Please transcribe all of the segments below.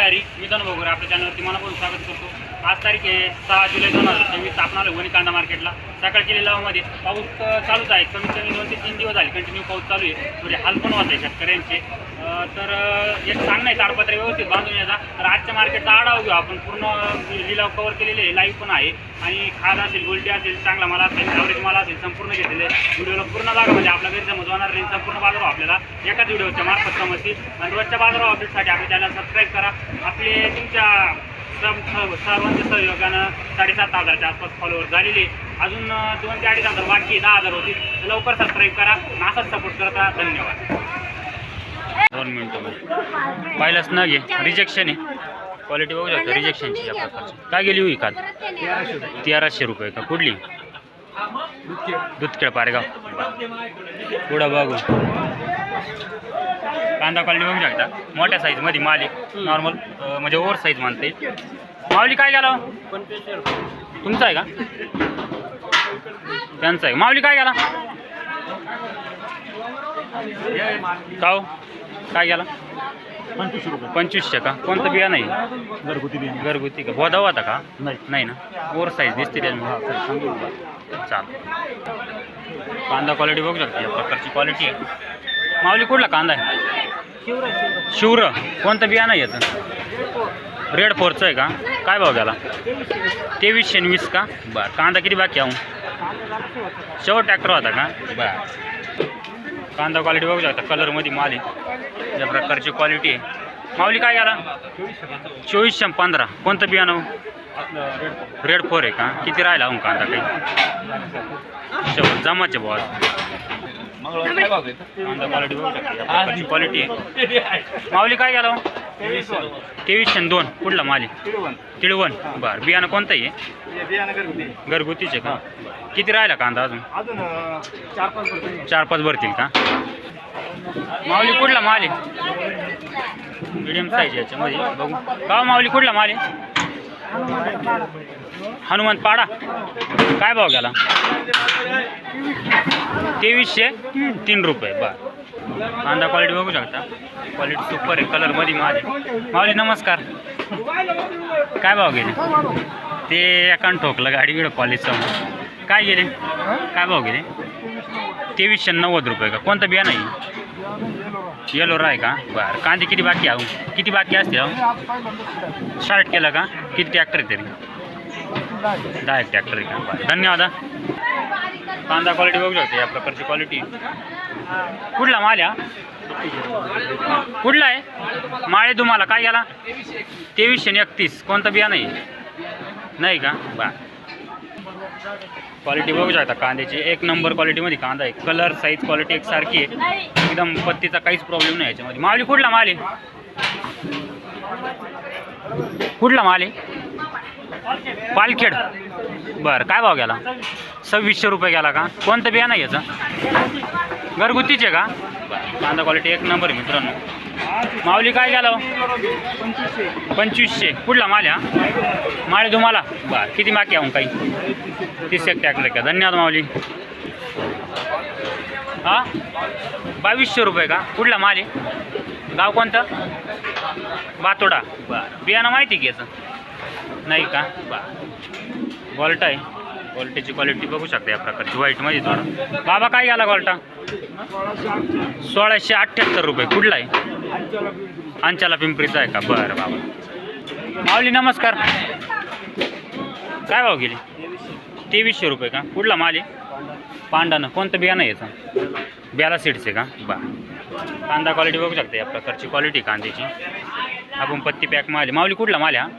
Diary मी धनभाऊ गोरे आपल्या चॅनलवरती मनापासून स्वागत करतो। आज तारीख आहे 6 जुलै 2023। आपण आलो वणी कांदा मार्केटला। सकाळच्या लिलावामध्ये पाऊस चालूच आहे, कमीत कमी 2 ते 3 दिवस झाले कंटिन्यू पाऊस चालू आहे। म्हणजे हाल पण होत आहे शेतकऱ्यांचे। तर एक सांगणं आहे ताडपत्रे व्यवस्थित बांधून यायचा। तर आजच्या मार्केटचा आढावा घेऊ आपण, पूर्ण लिलाव कव्हर केलेले आहे, लाईव्ह पण आहे आणि खाद असेल, गोल्टी असेल, चांगला माल असेल, ॲव्हरेज माल असेल, संपूर्ण घेतलेले व्हिडिओला पूर्ण बघा, म्हणजे आपला गैर समजवणार नाही। संपूर्ण बाजारभाव आपल्याला एकाच व्हिडिओच्या मार्फत समजतील। आणि रोजच्या बाजारभाव अपडेटसाठी आपल्या चॅनल सबस्क्राईब करा। आपले तुमच्या सर्वांच्या सहयोगानं 7,500च्या आसपास फॉलोअर झालेले, अजून 2 ते 2,500 बाकी 10,000 होतील। लवकर सबस्क्राईब करा, असाच सपोर्ट करता। धन्यवाद। 2 मिनिटं पाहिलंच ना, घे रिजेक्शन आहे, क्वालिटी बघू शकता रिजेक्शनची या प्रकारची। काय गेली होई काल? 1300 रुपये का? कुठली? दुधखेड पारेगाव। पुढं बघू कांदा क्वालिटी बघू शकता, मोठ्या साईजमध्ये माल आहे, नॉर्मल म्हणजे ओव्हर साईज म्हणते। माऊली काय गेला? तुमचा आहे का? त्यांचा आहे। माऊली काय गेला? काव काय गेला? 25 रुपये। 2500 का? कोणतं बिया नाही? घरगुती बिया। घरगुती का? बोधा होता का? नाही ना, ओव्हर साईज दिसते चालेल। कांदा क्वालिटी बघू शकता, या प्रकारची क्वालिटी आहे। माऊली कुठला कांदा आहे? शिवर। कोणतं बिया नाही याचं? रेड 4चं आहे का? काय भाव गेला? 2320 का? बरं। कांदा किती बाकी आहो? शेवट ट्रॅक्टर होता का? बरं। कांदा क्वालिटी बघू शकता, कलरमध्ये माल आहे, या प्रकारची क्वालिटी आहे। माऊली काय गेला? 2415। कोणतं बियाणं? रेड 4 आहे का? किती राहिला हो कांदा? काही शेवट जमाचे भाव। कांदा क्वालिटी बघू शकता, या प्रकारची क्वालिटी आहे। माऊली काय गेला? 2302। कुठला माल आहे? तिळवण। बरं। बियाणं कोणतं आहे? घरगुतीचे का? किती राहिला कांदा? अजून 4-5 भरतील का? माऊली कुठला माल आहे? मीडियम साईज याच्यामध्ये बघू का? माऊली कुठला माल आहे? हनुमंत पाडा। काय भाव गेला? 2303 रुपये। बरं। कांदा क्वालिटी बघू शकता, क्वालिटी सुपर आहे, कलरमध्ये माल आहे। माऊली नमस्कार, काय भाव गेले? ते एकान ठोकलं गाडी गिडं कॉलेजचं, काय गेले? काय भाव गेले? 2390 रुपये का? कोणतं बिया नाही? येलो आहे का? बरं। कांदे किती बाकी आहो? किती बाकी असते? स्टार्ट केलं का? किती ट्रॅक्टर आहे तरी? 10 ट्रॅक्टर आहे का? बरं। धन्यवाद। कांदा क्वालिटी बघू शकते, या प्रकारची क्वालिटी। कुठला माल या? कुठला आहे? माळे तुम्हाला काय गेला? 2331। कोणतं बिया नाही का? बरं। क्वालिटी बघू शकता कांद्याची, एक नंबर क्वालिटीमध्ये कांदा आहे, कलर साईज क्वालिटी एकसारखी आहे, एकदम पत्तीचा काहीच प्रॉब्लेम नाही याच्यामध्ये। माऊली कुठला माल आहे? कुठला माल आहे? पालखेड। बरं। काय भाव गेला? 2600 रुपये गेला का? कोणतं बिया नाही याचं? घरगुतीचे का? बरं। कांदा क्वालिटी एक नंबर आहे मित्रांनो। माऊली काय गेला? 2500। कुठला माल आहे? माळे तुम्हाला? बरं। किती बाकी आहो? काही 30 ट्रॅक्टर का? धन्यवाद माऊली। हां 2200 रुपये का? कुठला माल आहे? गाव कोणतं? बातोडा। बरं। बियाणं माहिती की याचं? नाही का? बरं। गोल्टा आहे, गोल्टेची क्वालिटी बघू शकता, या प्रकारची व्हाईटमध्ये थोडं। बाबा काय गेला गोल्टा? 1678 रुपये। कुठला आहे? अंचाला पिंपरीचा आहे का? बरं बाबा। माऊली नमस्कार, काय भाव गेली? 2300 रुपये का? कुठला माल आहे? पांडानं। कोणतं बियाणं आहे याचं? ब्याला सीड्स आहे का? बरं। कांदा क्वालिटी बघू शकता, या प्रकारची क्वालिटी कांद्याची। आपण पत्ती पॅक माल आहे। माऊली कुठला माल आहे हा?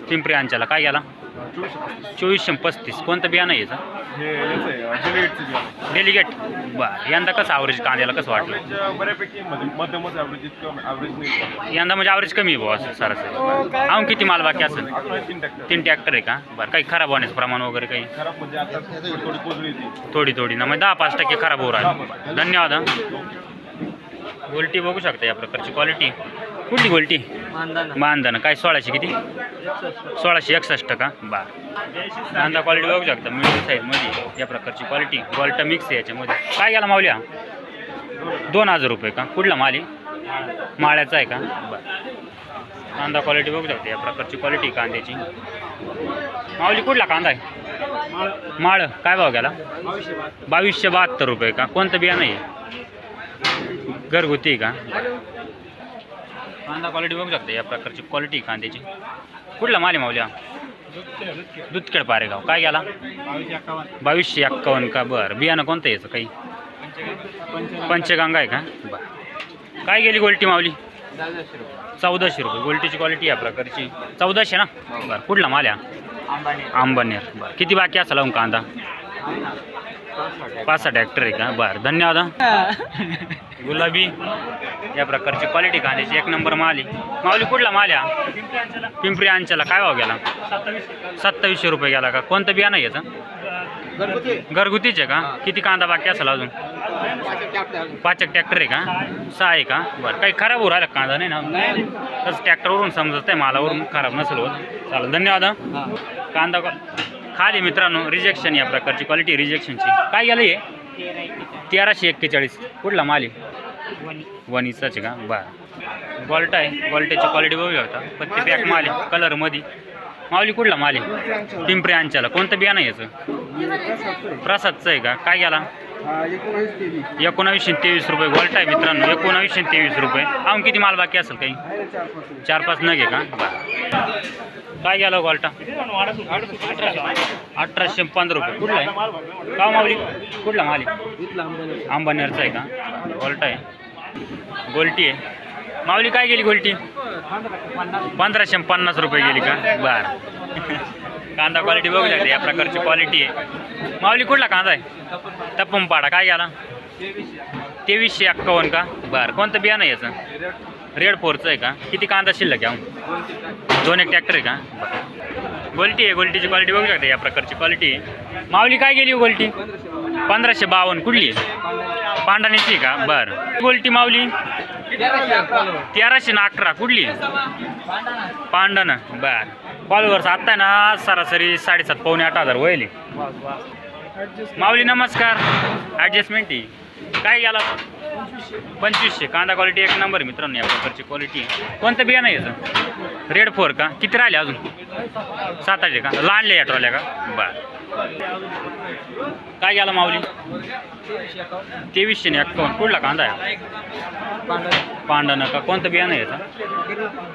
पिंपरी अंचाला। काय गेला? 2435। कोणतं बियाणं आहे याचं? डेलिगेट। बरं। यंदा कसं ॲव्हरेज कांद्याला कसं वाटलं? यंदा म्हणजे ॲव्हरेज कमी आहे बुवा असं सरासरी। आम किती माल बाकी असेल? 3 ट्रॅक्टर आहे का? बरं। काही खराब होण्याचं प्रमाण वगैरे काही? थोडी ना, म्हणजे 10-5% खराब होऊ राहिले। धन्यवाद। गोल्टी बघू शकता, या प्रकारची क्वालिटी। कुठली गोल्टी? मानधन। काय 1600 किती? 1661 का? बरं। कांदा क्वालिटी बघू शकता, मिडियम साईजमध्ये या प्रकारची क्वालिटी। गोल्टा मिक्स आहे याच्यामध्ये। काय गेला माऊली हा? 2000 रुपये का? कुठला माल आहे? माळ्याचा आहे का? बरं। कांदा क्वालिटी बघू शकते या प्रकारची क्वालिटी कांद्याची. माऊली कुठला कांदा आहे? माळ काय भाव गेला? 2272 रुपये का? कोणतं बियाणं आहे? घरगुती का? कांदा क्वालिटी बघू शकते या प्रकारची क्वालिटी कांद्याची. कुठला माल आहे माऊली? दुधखेड पारेगाव. काय गेला? 2251 का? बरं. बियाणं कोणतं याचं काही? पंचगंगा आहे का? बरं. काय गेली गोल्टी माऊली? 1400 रुपये. गोल्टीची क्वालिटी या प्रकारची 1400 ना? बरं. कुठला माल आहे? अंबनेर. बरं. किती बाकी असा लावून कांदा? 5-6 ट्रॅक्टर आहे का? बरं. धन्यवाद. गुलाबी या प्रकारची क्वालिटी कांद्याची 1 नंबर माल आहे. माऊली कुठला माल आहे? पिंपरी अंचला. काय भाव गेला? 2700 रुपये गेला का? कोणतं बियाणं आहे याचं? घरगुतीचे का? किती कांदा बाकी असेल अजून? 5 ट्रॅक्टर आहे का? 6 आहे का? बरं. काही खराब होऊ राहिला कांदा नाही ना? तसं ट्रॅक्टरवरून समजत आहे, मालावरून खराब नसेल होत. चालेल. धन्यवाद. कांदा खाली मित्रांनो रिजेक्शन या प्रकारची क्वालिटी रिजेक्शनची. काय गेलं हे? 1341. कुठला माल आहे? वनीचाच आहे का? बरं. गोल्ट आहे. गोल्टेची क्वालिटी बघू शकता. पत्ती पॅक माल आहे कलरमध्ये. माऊली कुठला माल आहे? पिंपरी अंचाला. कोणतं बियाणं आहे याचं? प्रसादचं आहे का? काय गेला? 1923 रुपये. गोल्ट आहे मित्रांनो. 1923 रुपये. अजून किती माल बाकी असेल? काही 4-5 नग आहे का? बरं. काय गेलं गोल्टा? 1815 रुपये. कुठला आहे? का माऊली कुठला माल आहे? अंबनेरचा आहे का? गोल्टा आहे. गोल्टी आहे. माऊली काय गेली गोल्टी? 1550 रुपये गेली का? बरं. कांदा क्वालिटी बघू शकते या प्रकारची क्वालिटी आहे. माऊली कुठला कांदा आहे? तपमपाडा. काय गेला? 2351 का? बरं. कोणतं बियाणं आहे याचं? रेड 4चं आहे का? किती कांदा शिल्लक आहे? 2-1 ट्रॅक्टर आहे का? गोल्टी आहे. गोल्टीची क्वालिटी बघू शकते या प्रकारची क्वालिटी आहे. माऊली काय गेली गोल्टी? 1552. कुठली आहे? पांढाण्याची का? बरं. गोल्टी माऊली 1311. कुठली? पांढाणं. बरं. फॉलोवर्स आत्ता ना सरासरी 7,500-8,000 होईल. माऊली नमस्कार. ॲडजस्टमेंट ही काय गेला? 2500. कांदा क्वालिटी 1 नंबर मित्रांनो या प्रकारची क्वालिटी. कोणतं बियाणं आहे याचं? रेड 4 का? किती राहिले अजून? 7-8 आहे का? लहानले या ट्रॉल्या का? बरं. काय गेला माऊली? 2351. कुठला कांदा आहे? पांढरं का? कोणतं बियाणं आहे याचं?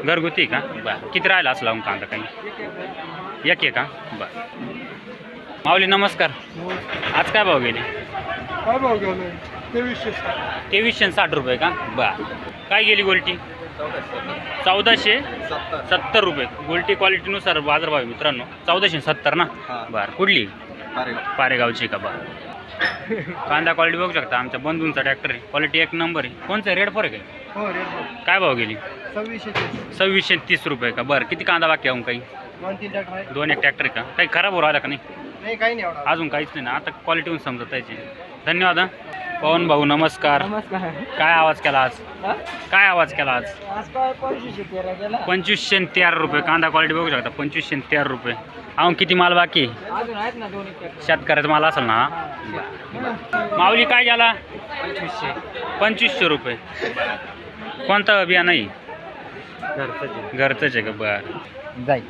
घरगुती का? बरं. किती राहिला असं लावून कांदा? काही 1 आहे का? बरं. माऊली नमस्कार. आज काय भाव गेले? 2360 रुपये का? बरं. काय गेली गोल्टी? 1470 रुपये. गोल्टी क्वालिटीनुसार बाजारभाव आहे मित्रांनो. 1470 ना? बरं. कुठली? पारेगावची का? बरं. कांदा क्वालिटी बघू शकता. आमच्या बंधूंचा ट्रॅक्टर आहे. क्वालिटी 1 नंबर आहे. कोणचं रेड 4 आहे काय? काय भाव गेली? 2630 रुपये का? बरं. किती कांदा बाकी आहे? काही 2-1 ट्रॅक्टर आहे का? काही खराब हो राहिला का? नाही काही नाही. अजून काहीच नाही ना? आता क्वालिटीहून समजत यायची. धन्यवाद. पवन भाऊ नमस्कार. काय आवाज केला आज? काय आवाज केला आज? 2513 रुपये. कांदा क्वालिटी बघू शकता. 2513 रुपये. अजून किती माल बाकी? अजून आहेत ना 2 शेतकऱ्याचा माल असेल ना? माऊली काय गेला? 2500 रुपये. कोणतं बियाणं नाही? घरचंच आहे का? बरं.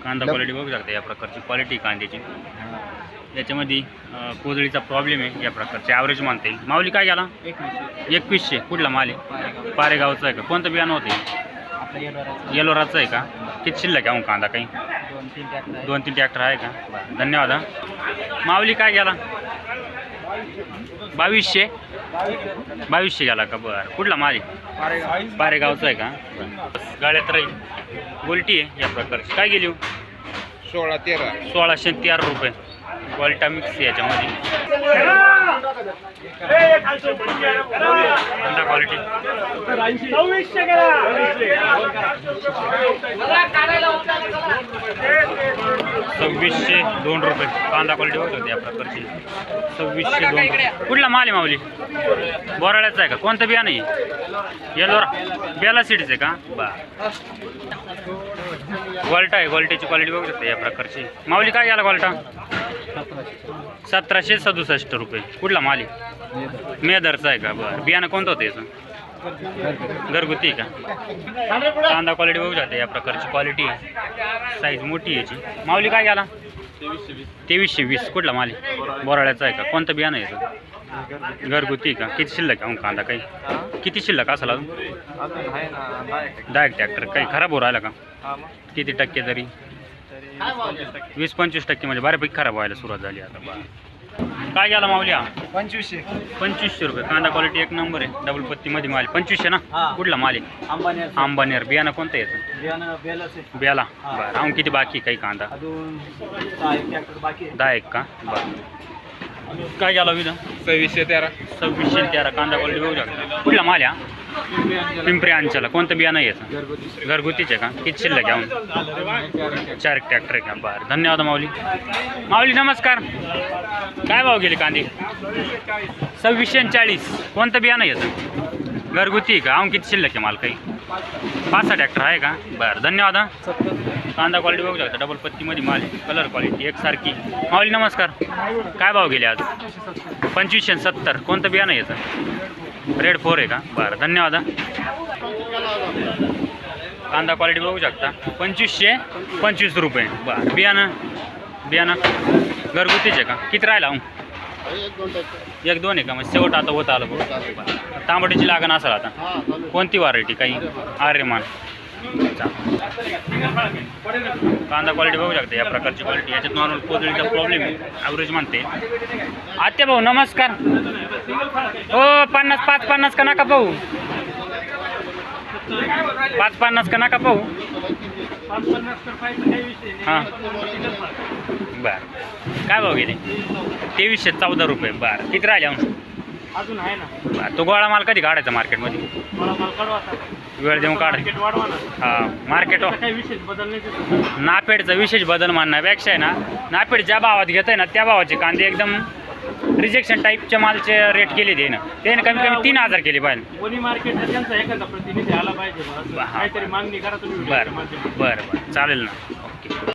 कांदा क्वालिटी बघू शकता या प्रकारची क्वालिटी कांद्याची. याच्यामध्ये कोजळीचा प्रॉब्लेम आहे या प्रकारचे ॲव्हरेज मानता येईल. माऊली काय गेला? 2100. कुठला माल आहे? पारेगावचा आहे का? कोणतं बियाणं होते? येलोराचं आहे का? किती शिल्लक आहे कांदा? काही 2-3 ट्रॅक्टर आहे का? बरं. धन्यवाद. माऊली काय गेला? 2200 गेला का? बरं. कुठला माल आहे? पारेगावचा आहे का? गाड्यात राहील. गोल्टी आहे या प्रकारची. काय गेली? 1613 रुपये. क्वालिटा मिक्स याच्यामध्ये. कांदा क्वालिटी 2602 रुपये. कांदा क्वालिटी बघतो या प्रकारची 2602. कुठला माल आहे माऊली? बोराळ्याचा आहे का? कोणतं बियाणं आहे? येलोरा बेला सीड्स आहे का? बरं. गोल्टा आहे. गोल्टेची क्वालिटी बघू शकता या प्रकारची. माऊली काय गेला गोल्टा? 1767 रुपये. कुठला माल आहे? मेदरचा आहे का? बरं. बियाणं कोणतं होतं याचं? घरगुती आहे का? कांदा क्वालिटी बघू शकता, या प्रकारची क्वालिटी आहे, साईज मोठी आहे याची. माऊली काय गेला? 2320. कुठला माल आहे? बोराळ्याचा आहे का? कोणतं बियाणं आहे याचं? घरगुती आहे का? किती शिल्लक आहे कांदा? काही किती शिल्लक असेल अजून? 10 ट्रॅक्टर. काही खराब हो राहिला का? किती टक्के तरी? 20-25% म्हणजे बऱ्यापैकी खराब व्हायला सुरुवात झाली आता. काय गेला माऊली हा? 2500 रुपये. कांदा क्वालिटी एक नंबर आहे, डबल पत्तीमध्ये माल. 2500 ना? कुठला माल आहे? अंबानेर. बियाणं कोणतं येतं? बेला. बरं. अजून किती बाकी काही कांदा? 10 का? बरं. काय गेला विधा? 2613. कांदा क्वालिटी बघू शकता. कुठला माल आहे हा? पिंपरी अंचला. कोणतं बियाणं यायचं? घरगुतीचे का? किती शिल्लक घेऊन? 4 ट्रॅक्टर आहे का? बरं. धन्यवाद माऊली. माऊली नमस्कार. काय भाव गेले कांदे? 2640. कोणतं बियाणं यायचं? घरगुती का? अजून किती शिल्लक आहे माल? काही 5-6 ट्रॅक्टर आहे का? बरं. धन्यवाद. कांदा क्वालिटी बघू शकता, डबल पत्तीमध्ये माल आहे, कलर क्वालिटी एकसारखी. माऊली नमस्कार. काय भाव गेले आज? 2570. कोणतं बियाणं यायचं? रेड 4 आहे का? बरं. धन्यवाद. कांदा क्वालिटी बघू शकता, 2525 रुपये. बरं. बियाणं घरगुतीचे का? किती राहिला? 1-2 आहे का? मग शेवट आता होत आलं बघ. तांबडीची लागण असेल आता. कोणती व्हरायटी? काही आर्यमान. कांदा क्वालिटी बघू शकता, या प्रकारची क्वालिटी. याच्यात नॉर्मल पोजळीचा प्रॉब्लेम आहे, ॲव्हरेज म्हणते. आत्या भाऊ नमस्कार. हो 50 का नका पाहू? 550 का नका पाहू? हां बरं. काय भाव गेले? 2314 रुपये. बरं. किती राहिले अजून आहे ना? बरं. तो गोळा माल कधी काढायचा मार्केटमध्ये? वेळ देऊन काढ. हां मार्केट काही विशेष बदलण्याचे नापेडचा विशेष बदल म्हणण्यापेक्षा आहे ना, नापेड ज्या भावात घेत आहे ना त्या भावाचे कांदे एकदम रिजेक्शन टाईपच्या मालचे रेट केले ते ना, त्याने कमी कमी 3000 केले पाहिजे. कोणी मार्केटला त्यांचा एखादा प्रतिनिधी आला पाहिजे. काहीतरी मागणी करा तुम्ही. बरं चालेल ना. ओके.